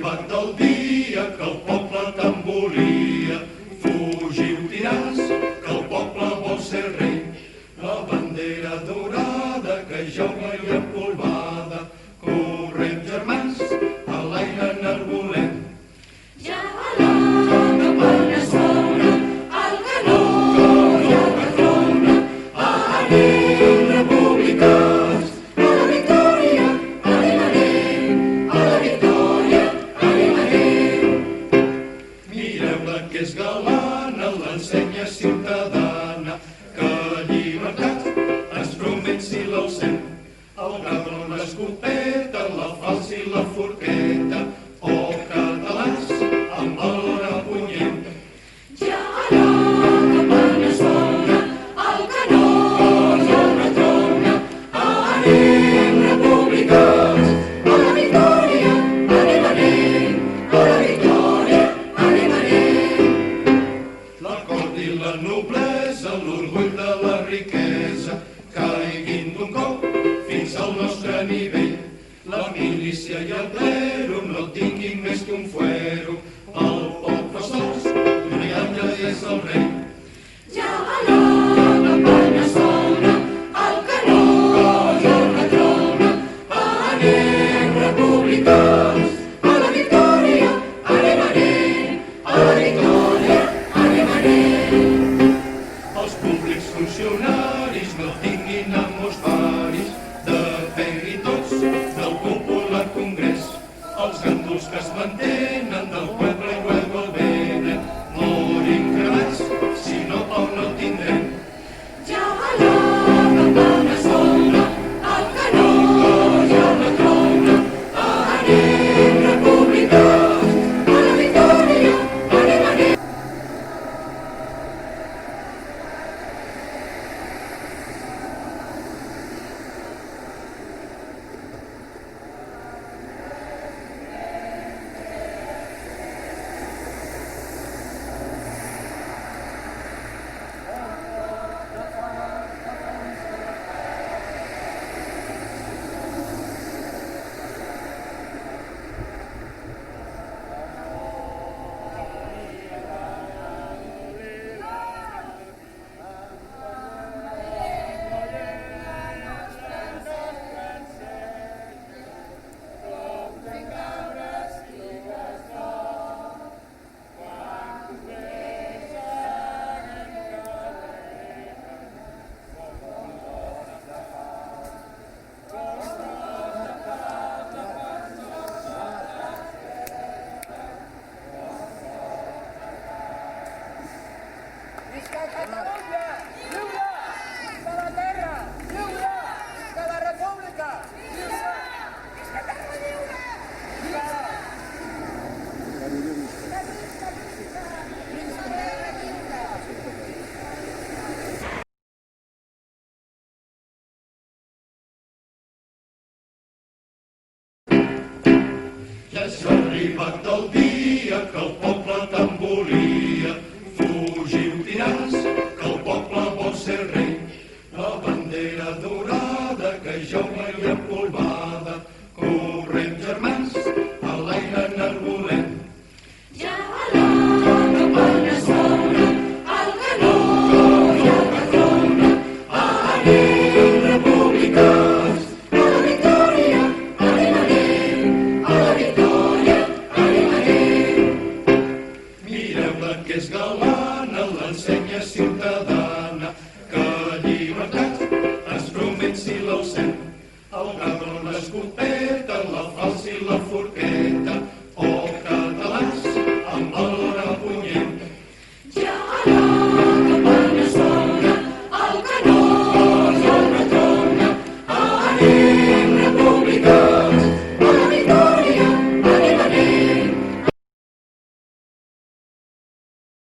arribat el dia que el poble tant volia. Fugiu, tiràs, que el poble vol ser rei. La bandera daurada que jaula i empolvada. Correm, germans, a l'aire n'arbolem. Ja a la campanya sona, el canó ja retrona. Anem, republicans, a la victòria anem, a la victòria anem. Mireu-la que és galana, l'ensenya ciutadana, que llibertat ens promet si l'alcem. El gabre, l'escopeta, la falsa i la forqueta, o catalans amb valor a punyent. Ja a la campanya sona, el canó ja retrona. Anem, republicans, a la victòria anem, a la victòria anem. La cort i la noblesa, l'orgull de la riquesa, caiguin d'un cop fins al nostre nivell. La milícia i el clero no tinguin més que un fuero. El poble sols, d'un ja és el rei. Ja a la campanya sona, el canó ja retrona. Anem, republicans, a la victòria anem, a la victòria anem. Els públics funcionaris no tinguin amos paris, depenguin tots del popular congrés. Els gandús que es mantenen del poble i luego el venen, morin cremats, si no pau no tindrem. Ja a la campanya sona, el canó ja retrona. Anem, republicans, a la victòria anem. Visca Catalunya! Lliure! Visca la terra! Lliure! Visca la república! Lliure! Visca Catalunya lliure! Viva! Ja s'ha arribat el dia que el poble tant volia. Fugiu, tiràs, que el poble vol ser rei. La bandera daurada que jaula i empolvada. Correm, germans, a l'aire n'arbolem. Ja a la campanya sona, el canó ja retrona. Anem, republicans, a la victòria anem, a la victòria anem. Mireu-la que és galana, l'ensenya ciutadana, que llibertat ens promet si l'alcem. El gabre, l'escopeta, la falsa i la forqueta,